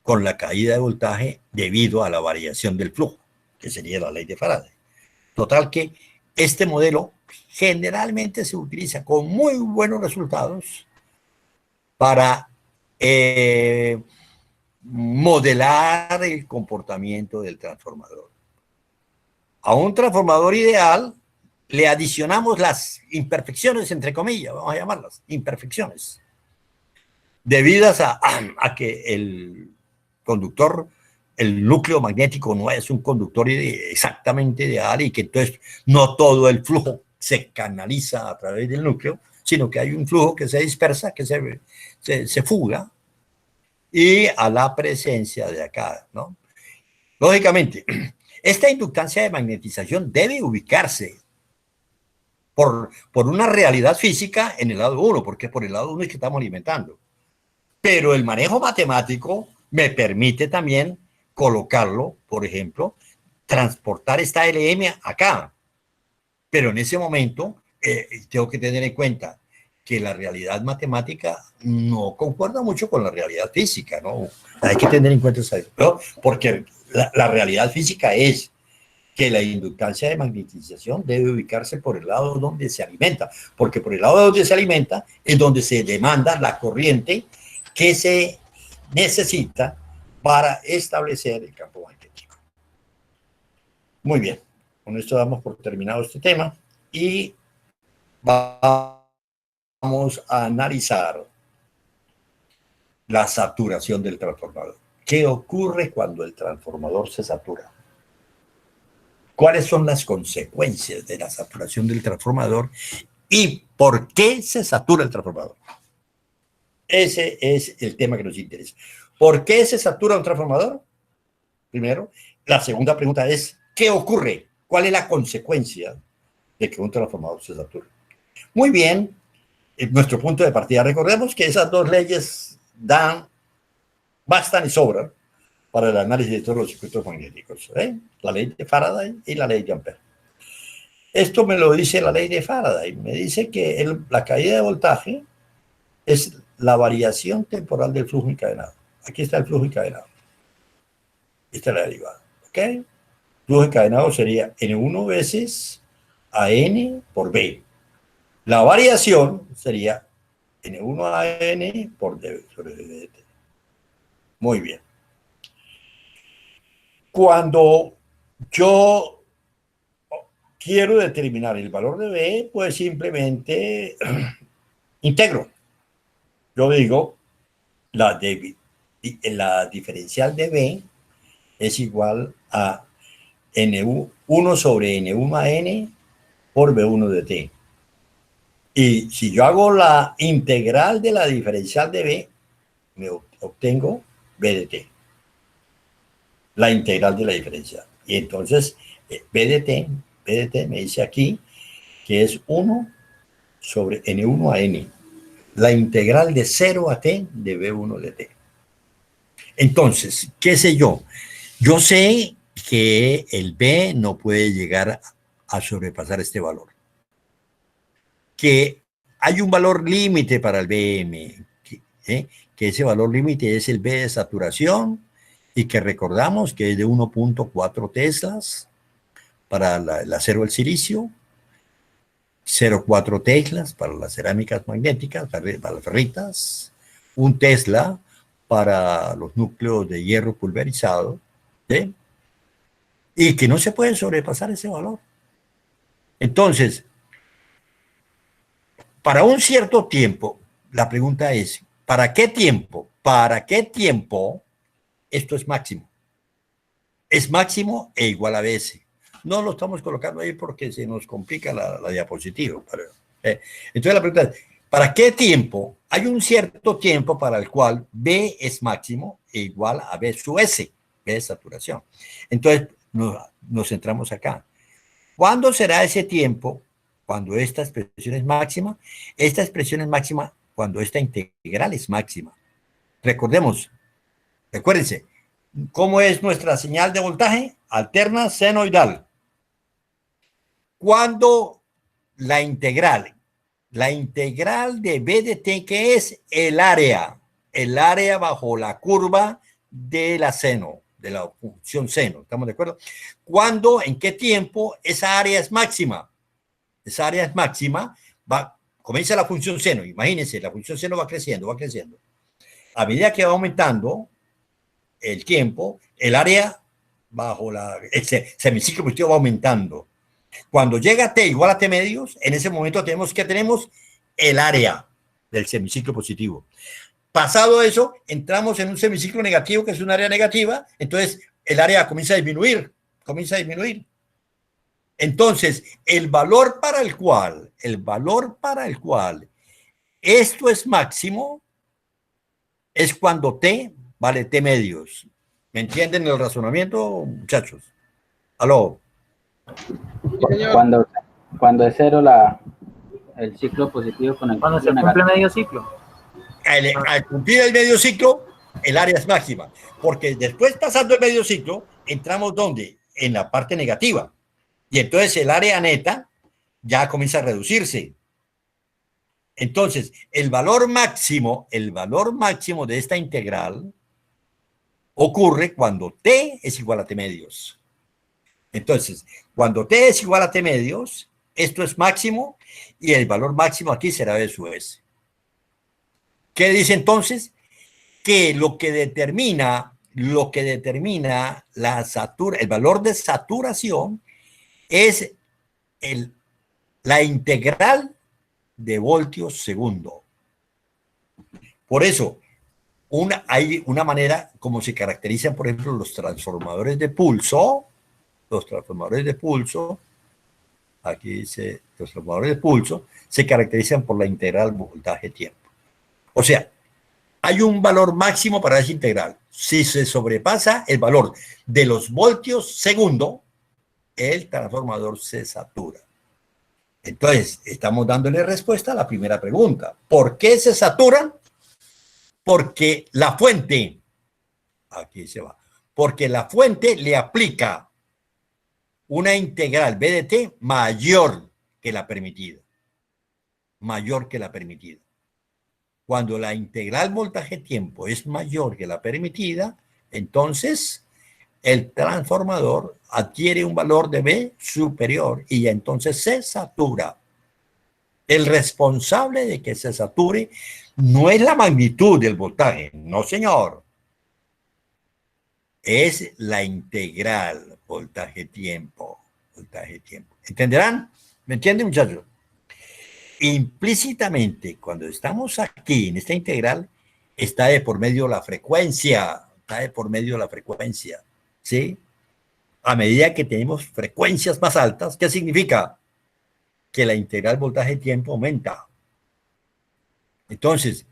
con la caída de voltaje debido a la variación del flujo, que sería la ley de Faraday. Total que este modelo generalmente se utiliza con muy buenos resultados para modelar el comportamiento del transformador. A un transformador ideal le adicionamos las imperfecciones, entre comillas, vamos a llamarlas, imperfecciones, debidas a que el conductor, el núcleo magnético no es un conductor exactamente ideal y que entonces no todo el flujo se canaliza a través del núcleo, sino que hay un flujo que se dispersa, que se fuga, y a la presencia de acá, ¿no? Lógicamente, esta inductancia de magnetización debe ubicarse por una realidad física en el lado 1, porque por el lado 1 es que estamos alimentando. Pero el manejo matemático me permite también colocarlo, por ejemplo, transportar esta LM acá. Pero en ese momento tengo que tener en cuenta que la realidad matemática no concuerda mucho con la realidad física, ¿no? Hay que tener en cuenta eso, ¿no? Porque la realidad física es que la inductancia de magnetización debe ubicarse por el lado donde se alimenta, porque por el lado donde se alimenta es donde se demanda la corriente que se necesita para establecer el campo magnético. Muy bien, con esto damos por terminado este tema y vamos a analizar la saturación del transformador. ¿Qué ocurre cuando el transformador se satura? ¿Cuáles son las consecuencias de la saturación del transformador y por qué se satura el transformador? Ese es el tema que nos interesa. ¿Por qué se satura un transformador? Primero. La segunda pregunta es, ¿qué ocurre? ¿Cuál es la consecuencia de que un transformador se sature? Muy bien, en nuestro punto de partida. Recordemos que esas dos leyes bastan y sobran para el análisis de todos los circuitos magnéticos. La ley de Faraday y la ley de Ampère. Esto me lo dice la ley de Faraday. Me dice que la caída de voltaje es la variación temporal del flujo encadenado. Aquí está el flujo encadenado. Esta es la derivada. ¿Ok? Flujo encadenado sería N1 veces a N por B. La variación sería N1 a N por D sobre DT. Muy bien. Cuando yo quiero determinar el valor de B, pues simplemente integro. Yo digo, la diferencial de B es igual a N1 sobre N1 a N por B1 de T. Y si yo hago la integral de la diferencial de B, me obtengo B de T. La integral de la diferencial. Y entonces, B de T me dice aquí que es 1 sobre N1 a N. La integral de 0 a T de B1 de T. Entonces, ¿qué sé yo? Yo sé que el B no puede llegar a sobrepasar este valor. Que hay un valor límite para el BM, que ese valor límite es el B de saturación y que recordamos que es de 1.4 teslas para el acero del silicio, 0.4 teslas para las cerámicas magnéticas, para las ferritas, un Tesla para los núcleos de hierro pulverizado, ¿sí? Y que no se puede sobrepasar ese valor. Entonces, para un cierto tiempo, la pregunta es, ¿para qué tiempo? ¿Para qué tiempo esto es máximo? Es máximo e igual a BS. No lo estamos colocando ahí porque se nos complica la diapositiva. Entonces la pregunta es, ¿para qué tiempo? Hay un cierto tiempo para el cual B es máximo e igual a B sub S, B es saturación. Entonces nos centramos acá. ¿Cuándo será ese tiempo? Cuando esta expresión es máxima. Esta expresión es máxima cuando esta integral es máxima. Recordemos, recuérdense, ¿cómo es nuestra señal de voltaje? Alterna senoidal. Cuando la integral de B de t, que es el área bajo la curva de la seno, de la función seno, ¿estamos de acuerdo? ¿Cuándo, en qué tiempo esa área es máxima? Esa área es máxima, comienza la función seno, imagínense, la función seno va creciendo, va creciendo. A medida que va aumentando el tiempo, el área bajo el semiciclo positivo va aumentando. Cuando llega a t igual a t medios, en ese momento tenemos el área del semiciclo positivo. Pasado eso, entramos en un semiciclo negativo, que es un área negativa, entonces el área comienza a disminuir, Entonces, el valor para el cual esto es máximo es cuando t vale t medios. ¿Me entienden el razonamiento, muchachos? ¿Aló? Cuando es cero el ciclo positivo con el cuando se cumple medio ciclo. Al cumplir el medio ciclo, el área es máxima, porque después, pasando el medio ciclo, entramos ¿dónde? En la parte negativa, y entonces el área neta ya comienza a reducirse. Entonces, el valor máximo de esta integral ocurre cuando t es igual a t medios. Entonces, cuando t es igual a t medios, esto es máximo y el valor máximo aquí será B sub S. ¿Qué dice entonces? Que lo que determina el valor de saturación es la integral de voltios segundo. Por eso, hay una manera como se caracterizan, por ejemplo, los transformadores de pulso. Aquí dice, los transformadores de pulso se caracterizan por la integral voltaje-tiempo. O sea, hay un valor máximo para esa integral. Si se sobrepasa el valor de los voltios segundo, el transformador se satura. Entonces, estamos dándole respuesta a la primera pregunta. ¿Por qué se saturan? Porque la fuente, aquí se va, porque la fuente le aplica una integral B de t mayor que la permitida. Cuando la integral voltaje-tiempo es mayor que la permitida, entonces el transformador adquiere un valor de B superior y entonces se satura. El responsable de que se sature no es la magnitud del voltaje, no señor. Es la integral voltaje-tiempo. ¿Entenderán? ¿Me entienden, muchachos? Implícitamente, cuando estamos aquí en esta integral, está de por medio la frecuencia, ¿sí? A medida que tenemos frecuencias más altas, ¿qué significa? Que la integral voltaje-tiempo aumenta. Entonces,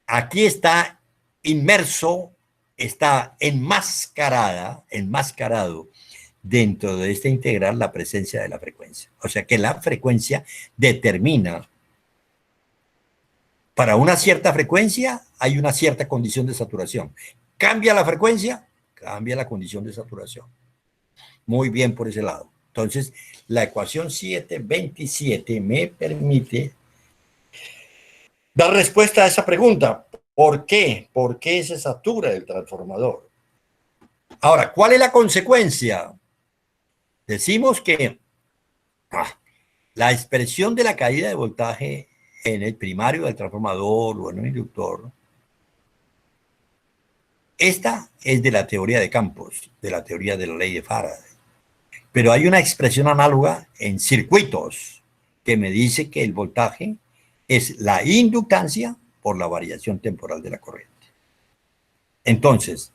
aquí está inmerso, está enmascarado dentro de esta integral la presencia de la frecuencia. O sea que la frecuencia determina, para una cierta frecuencia hay una cierta condición de saturación. Cambia la frecuencia, cambia la condición de saturación. Muy bien por ese lado. Entonces, la ecuación 727 me permite dar respuesta a esa pregunta. ¿Por qué? ¿Por qué se satura el transformador? Ahora, ¿cuál es la consecuencia? Decimos que la expresión de la caída de voltaje en el primario del transformador o en un inductor Esta es de la teoría de campos, de la teoría de la ley de Faraday. Pero hay una expresión análoga en circuitos que me dice que el voltaje es la inductancia por la variación temporal de la corriente. Entonces,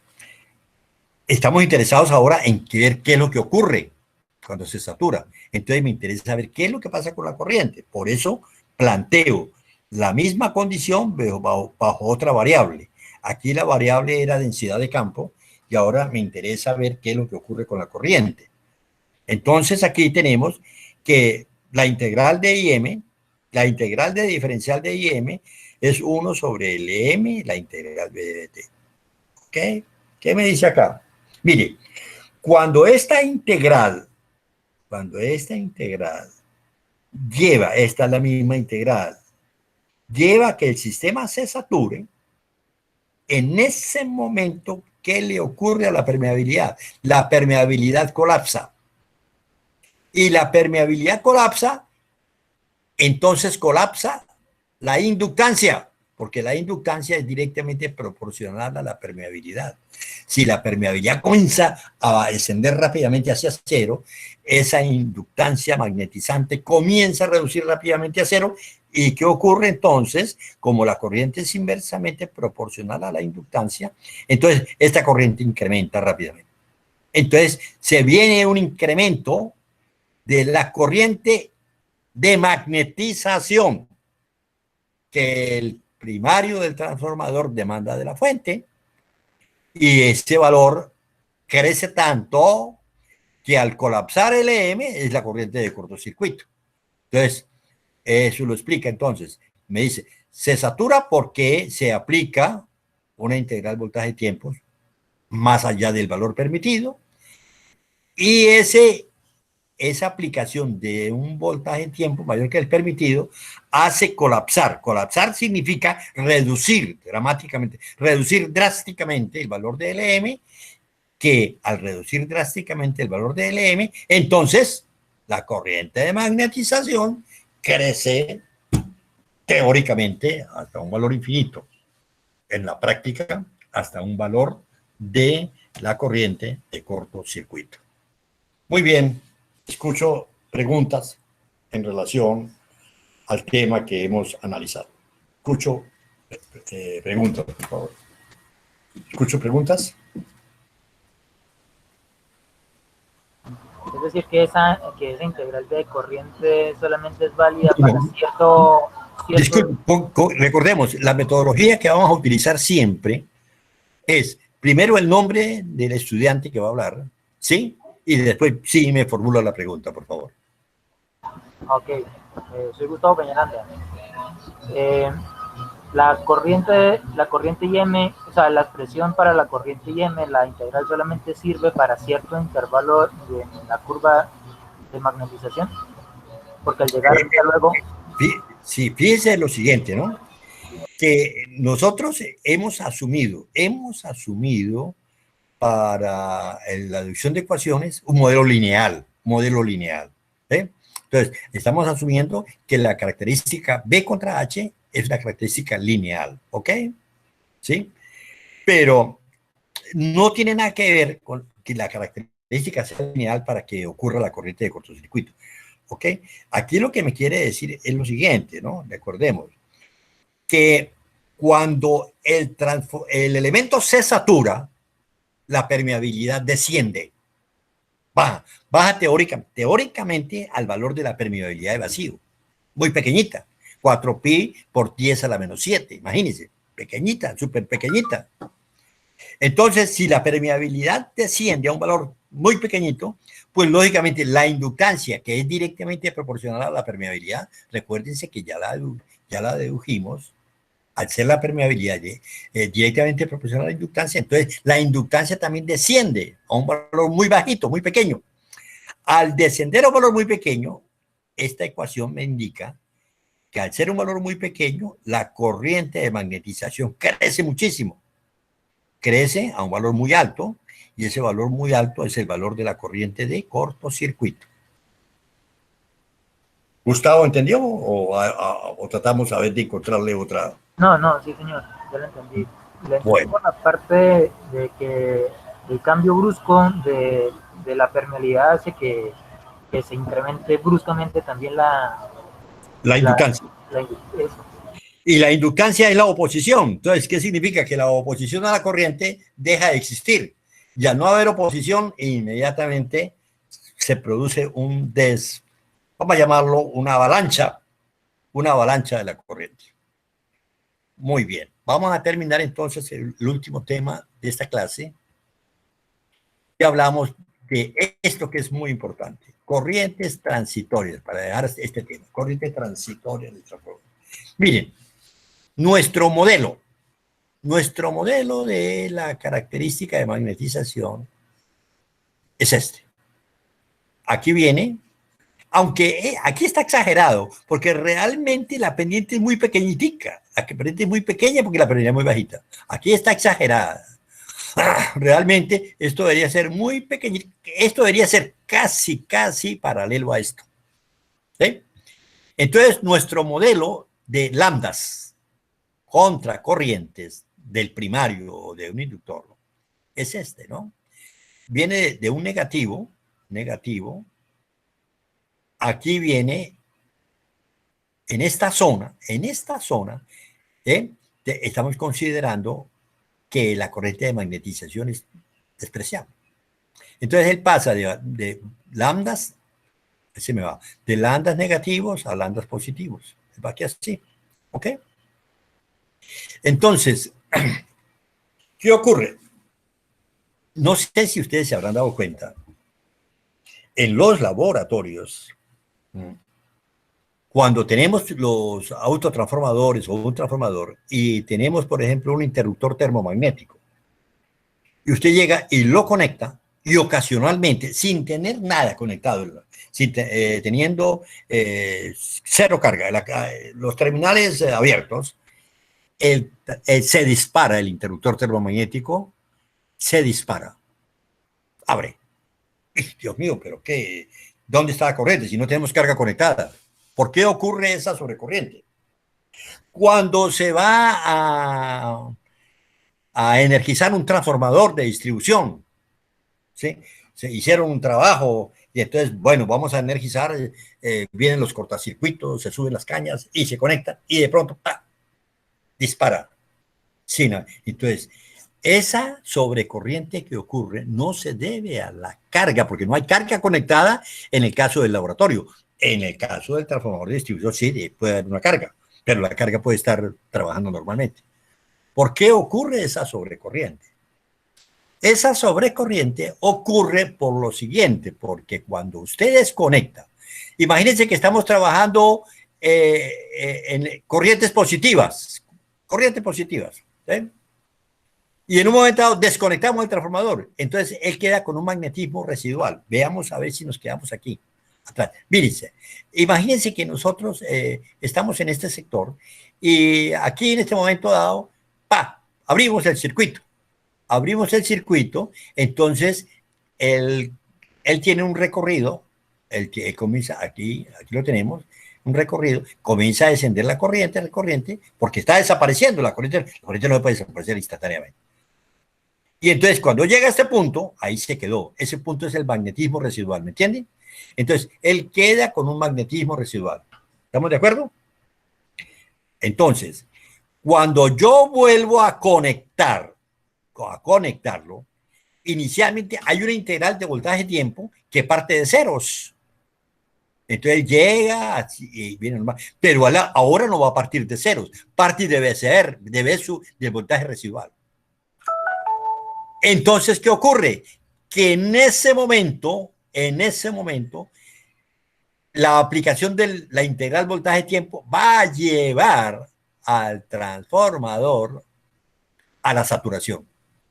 estamos interesados ahora en ver qué es lo que ocurre cuando se satura. Entonces me interesa saber qué es lo que pasa con la corriente. Por eso planteo la misma condición bajo otra variable. Aquí la variable era densidad de campo y ahora me interesa ver qué es lo que ocurre con la corriente. Entonces aquí tenemos que la integral de IM, la integral de diferencial de IM es 1 sobre LM, la integral B de t. ¿Ok? ¿Qué me dice acá? Mire, cuando esta integral lleva, esta es la misma integral, lleva a que el sistema se sature, en ese momento, ¿qué le ocurre a la permeabilidad? La permeabilidad colapsa. Y la permeabilidad colapsa, entonces colapsa la inductancia, porque la inductancia es directamente proporcional a la permeabilidad. Si la permeabilidad comienza a descender rápidamente hacia cero, esa inductancia magnetizante comienza a reducir rápidamente a cero. ¿Y qué ocurre entonces? Como la corriente es inversamente proporcional a la inductancia, entonces esta corriente incrementa rápidamente. Entonces se viene un incremento de la corriente de magnetización que el primario del transformador demanda de la fuente, y ese valor crece tanto que al colapsar el EM es la corriente de cortocircuito. Entonces, eso lo explica. Entonces, me dice, se satura porque se aplica una integral voltaje-tiempos más allá del valor permitido, y esa aplicación de un voltaje en tiempo mayor que el permitido hace colapsar. Colapsar significa reducir dramáticamente, reducir drásticamente el valor de LM, que al reducir drásticamente el valor de LM, entonces la corriente de magnetización crece teóricamente hasta un valor infinito. En la práctica, hasta un valor de la corriente de cortocircuito. Muy bien. Escucho preguntas en relación al tema que hemos analizado. Escucho preguntas, por favor. Escucho preguntas. Es decir, que esa integral de corriente solamente es válida para cierto... Disculpe, recordemos, la metodología que vamos a utilizar siempre es primero el nombre del estudiante que va a hablar, ¿sí? Y después sí me formula la pregunta, por favor. Ok, soy Gustavo Peñaranda. La corriente IM, o sea, la expresión para la corriente IM, la integral solamente sirve para cierto intervalo de la curva de magnetización, porque al llegar luego... Sí, fíjese lo siguiente, ¿no? Que nosotros hemos asumido para la deducción de ecuaciones un modelo lineal, ¿eh? Entonces, estamos asumiendo que la característica B contra H es una característica lineal, ¿ok? ¿Sí? Pero no tiene nada que ver con que la característica sea lineal para que ocurra la corriente de cortocircuito, ¿ok? Aquí lo que me quiere decir es lo siguiente, ¿no? Recordemos que cuando el elemento se satura, la permeabilidad desciende, baja teóricamente al valor de la permeabilidad de vacío, muy pequeñita, 4pi por 10 a la menos 7, imagínense, pequeñita, súper pequeñita. Entonces, si la permeabilidad desciende a un valor muy pequeñito, pues lógicamente la inductancia, que es directamente proporcional a la permeabilidad, recuérdense que ya la dedujimos, al ser la permeabilidad directamente proporcional a la inductancia, entonces la inductancia también desciende a un valor muy bajito, muy pequeño. Al descender a un valor muy pequeño, esta ecuación me indica que al ser un valor muy pequeño, la corriente de magnetización crece muchísimo. Crece a un valor muy alto, y ese valor muy alto es el valor de la corriente de cortocircuito. ¿Gustavo entendió o tratamos a ver de encontrarle otra? No, sí, señor, ya lo entendí. Le entendí Bueno. por la parte de que el cambio brusco de la permeabilidad hace que se incremente bruscamente también La inductancia. eso. Y la inductancia es la oposición. Entonces, ¿qué significa? Que la oposición a la corriente deja de existir. Ya no haber oposición, inmediatamente se produce vamos a llamarlo una avalancha de la corriente. Muy bien. Vamos a terminar entonces el último tema de esta clase. Y hablamos de esto que es muy importante. Corrientes transitorias, para dejar este tema. Corrientes transitorias de transformación. Miren, nuestro modelo de la característica de magnetización es este. Aquí viene, aunque aquí está exagerado, porque realmente la pendiente es muy pequeñitica. La pendiente es muy pequeña porque la pendiente es muy bajita. Aquí está exagerada. Realmente esto debería ser muy pequeñito. Esto debería ser casi paralelo a esto. ¿Sí? Entonces, nuestro modelo de lambdas contra corrientes del primario o de un inductor es este, ¿no? Viene de un negativo. Aquí viene en esta zona, estamos considerando que la corriente de magnetización es despreciable. Entonces él pasa de lambdas, se me va, de lambdas negativos a lambdas positivos. Va aquí así, ¿ok? Entonces, ¿qué ocurre? No sé si ustedes se habrán dado cuenta, en los laboratorios, cuando tenemos los autotransformadores o un transformador y tenemos, por ejemplo, un interruptor termomagnético, y usted llega y lo conecta, y ocasionalmente, sin tener nada conectado, teniendo cero carga, los terminales abiertos, se dispara el interruptor termomagnético, se dispara, abre. Dios mío, pero ¿qué? ¿Dónde está la corriente si no tenemos carga conectada? ¿Por qué ocurre esa sobrecorriente? Cuando se va a energizar un transformador de distribución, ¿sí? Se hicieron un trabajo y entonces, bueno, vamos a energizar, vienen los cortacircuitos, se suben las cañas y se conectan y de pronto, ¡pah!, dispara. Sí, no. Entonces, esa sobrecorriente que ocurre no se debe a la carga, porque no hay carga conectada en el caso del laboratorio. En el caso del transformador de distribución sí puede haber una carga, pero la carga puede estar trabajando normalmente. ¿Por qué ocurre esa sobrecorriente? Esa sobrecorriente ocurre por lo siguiente, porque cuando usted desconecta, imagínense que estamos trabajando en corrientes positivas, ¿sí? Y en un momento dado desconectamos el transformador, entonces él queda con un magnetismo residual. Veamos a ver si nos quedamos aquí atrás. Mírense, imagínense que nosotros estamos en este sector y aquí en este momento dado, abrimos el circuito, entonces él tiene un recorrido, él comienza aquí lo tenemos, un recorrido, comienza a descender la corriente, porque está desapareciendo la corriente no puede desaparecer instantáneamente. Y entonces cuando llega a este punto, ahí se quedó, ese punto es el magnetismo residual, ¿me entienden? Entonces, él queda con un magnetismo residual. ¿Estamos de acuerdo? Entonces, cuando yo vuelvo a conectarlo, inicialmente hay una integral de voltaje-tiempo que parte de ceros. Entonces llega y viene normal. Pero ahora no va a partir de ceros, parte de del voltaje residual. Entonces, ¿qué ocurre? Que en ese momento, la aplicación de la integral voltaje-tiempo va a llevar al transformador a la saturación.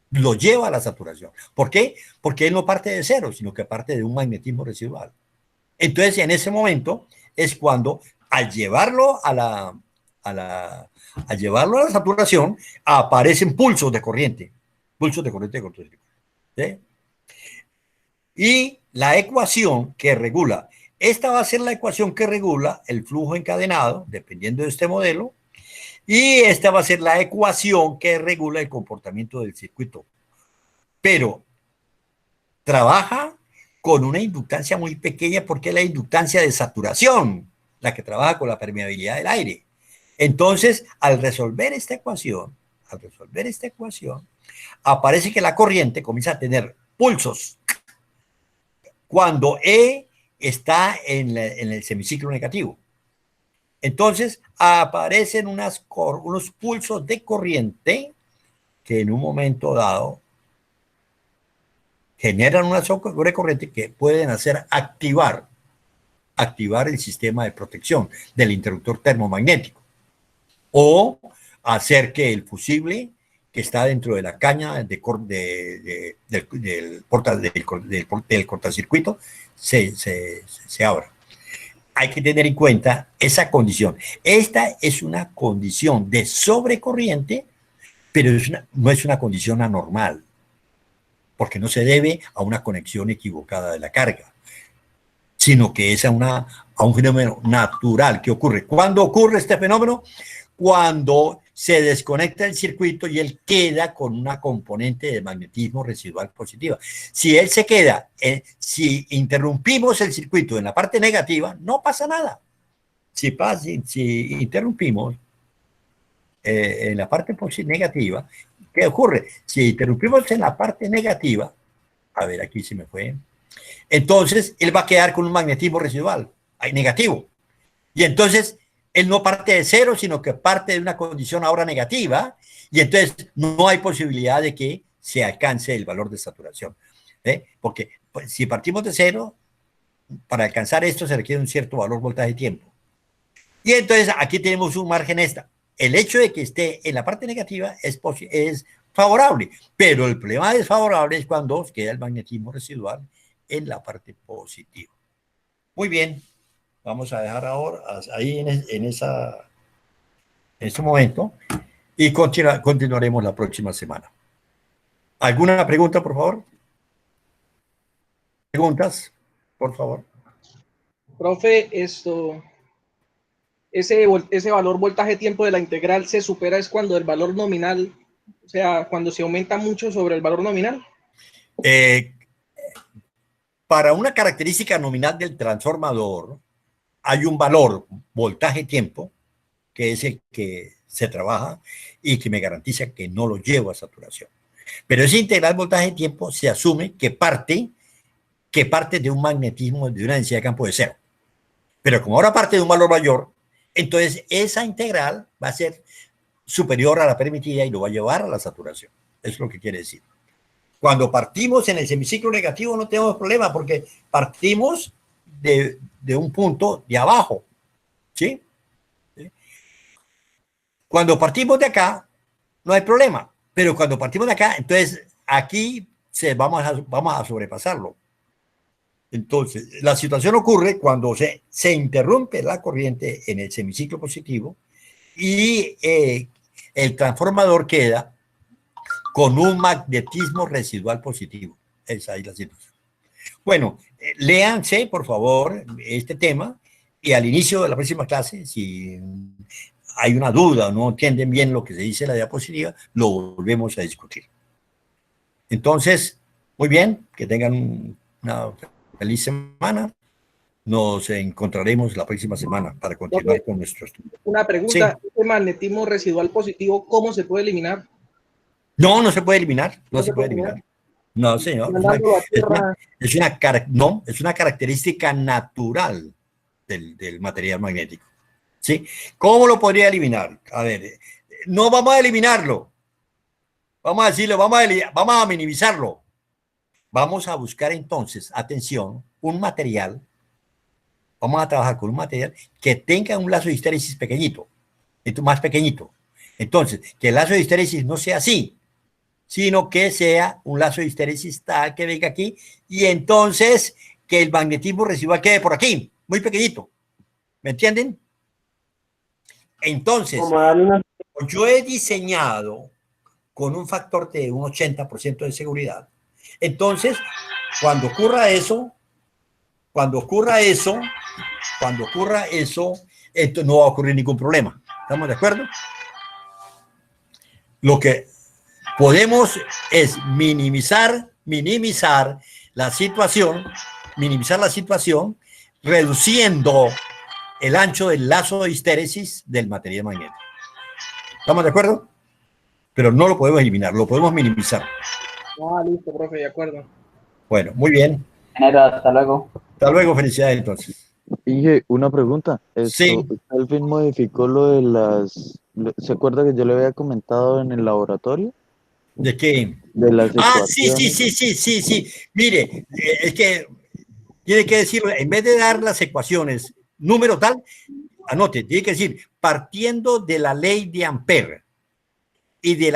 Lo lleva a la saturación. ¿Por qué? Porque él no parte de cero, sino que parte de un magnetismo residual. Entonces, en ese momento es cuando, al llevarlo a la saturación, aparecen pulsos de corriente. ¿Sí? Y la ecuación que regula, esta va a ser la ecuación que regula el flujo encadenado, dependiendo de este modelo, Y esta va a ser la ecuación que regula el comportamiento del circuito. Pero trabaja con una inductancia muy pequeña porque es la inductancia de saturación, la que trabaja con la permeabilidad del aire. Entonces, al resolver esta ecuación, aparece que la corriente comienza a tener pulsos cuando E está en el semiciclo negativo. Entonces, aparecen unos pulsos de corriente que en un momento dado generan una sobrecorriente que pueden hacer activar el sistema de protección del interruptor termomagnético o hacer que el fusible que está dentro de la caña del cortacircuito se abra. Hay que tener en cuenta esa condición. Esta es una condición de sobrecorriente, pero no es una condición anormal, porque no se debe a una conexión equivocada de la carga, sino que es a un fenómeno natural que ocurre. ¿Cuándo ocurre este fenómeno? Cuando se desconecta el circuito y él queda con una componente de magnetismo residual positiva. Si él se queda, si interrumpimos el circuito en la parte negativa, no pasa nada. Si interrumpimos en la parte negativa, ¿qué ocurre? Si interrumpimos en la parte negativa, a ver, aquí se me fue, entonces él va a quedar con un magnetismo residual, negativo. Y entonces él no parte de cero, sino que parte de una condición ahora negativa, y entonces no hay posibilidad de que se alcance el valor de saturación. Porque pues, si partimos de cero, para alcanzar esto se requiere un cierto valor voltaje-tiempo. Y entonces aquí tenemos un margen extra. El hecho de que esté en la parte negativa es favorable, pero el problema desfavorable es cuando queda el magnetismo residual en la parte positiva. Muy bien. Vamos a dejar ahora ahí en este momento y continuaremos la próxima semana. ¿Alguna pregunta, por favor? ¿Preguntas? Por favor. Profe, ese valor voltaje-tiempo de la integral se supera es cuando el valor nominal, o sea, cuando se aumenta mucho sobre el valor nominal. Para una característica nominal del transformador, hay un valor voltaje-tiempo, que es el que se trabaja y que me garantiza que no lo llevo a saturación. Pero ese integral voltaje-tiempo se asume que parte de un magnetismo, de una densidad de campo de cero. Pero como ahora parte de un valor mayor, entonces esa integral va a ser superior a la permitida y lo va a llevar a la saturación. Eso es lo que quiere decir. Cuando partimos en el semiciclo negativo no tenemos problema porque partimos de un punto de abajo, ¿sí? Cuando partimos de acá, no hay problema, pero cuando partimos de acá, entonces aquí vamos a sobrepasarlo. Entonces, la situación ocurre cuando se interrumpe la corriente en el semiciclo positivo y el transformador queda con un magnetismo residual positivo. Esa es la situación. Bueno, léanse, por favor, este tema y al inicio de la próxima clase, si hay una duda o no entienden bien lo que se dice en la diapositiva, lo volvemos a discutir. Entonces, muy bien, que tengan una feliz semana. Nos encontraremos la próxima semana para continuar con nuestro estudio. Una pregunta, sí. ¿Este magnetismo residual positivo cómo se puede eliminar? No, no se puede eliminar, no se puede eliminar. No, señor. Es una característica natural del material magnético. ¿Sí? ¿Cómo lo podría eliminar? A ver, no vamos a eliminarlo. Vamos a decirlo, vamos a minimizarlo. Vamos a buscar entonces, atención, un material. Vamos a trabajar con un material que tenga un lazo de histéresis pequeñito, más pequeñito. Entonces, que el lazo de histéresis no sea así, sino que sea un lazo de histéresis tal que venga aquí y entonces que el magnetismo residual quede por aquí, muy pequeñito. ¿Me entienden? Entonces, yo he diseñado con un factor de un 80% de seguridad. Entonces, cuando ocurra eso, esto no va a ocurrir ningún problema. ¿Estamos de acuerdo? Lo que podemos es minimizar la situación, reduciendo el ancho del lazo de histéresis del material magnético. ¿Estamos de acuerdo? Pero no lo podemos eliminar, lo podemos minimizar. Ah, listo, profe, de acuerdo. Bueno, muy bien. Ingeniero, hasta luego. Hasta luego, felicidades entonces. Inge, una pregunta. Sí. ¿Usted al fin modificó lo de las... ¿Se acuerda que yo le había comentado en el laboratorio? ¿De qué? De las Sí. Mire, es que tiene que decir, en vez de dar las ecuaciones, número tal, anote, tiene que decir, partiendo de la ley de Ampère y de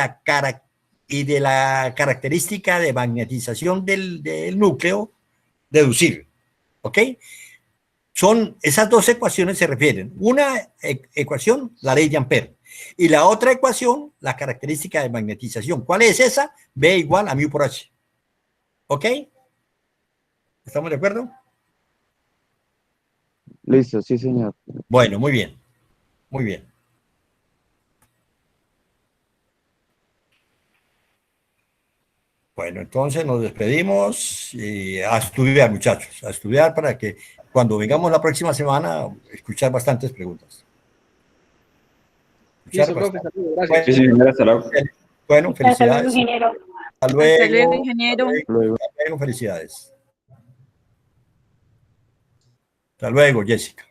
la característica de magnetización del núcleo, deducir. ¿Ok? Son esas dos ecuaciones se refieren. Una ecuación, la ley de Ampère, y la otra ecuación, la característica de magnetización. ¿Cuál es esa? B igual a mu por H. ¿Ok? ¿Estamos de acuerdo? Listo, sí, señor. Bueno, muy bien. Muy bien. Bueno, entonces nos despedimos y a estudiar, muchachos, a estudiar para que cuando vengamos la próxima semana, escuchar bastantes preguntas. Listo, profe, saludos, gracias. Bueno, Sí, señora, hasta luego. bueno, Hasta luego, felicidades. ingeniero. Hasta luego. Hasta luego, ingeniero. Luego. Hasta luego, felicidades. Hasta luego, Jessica.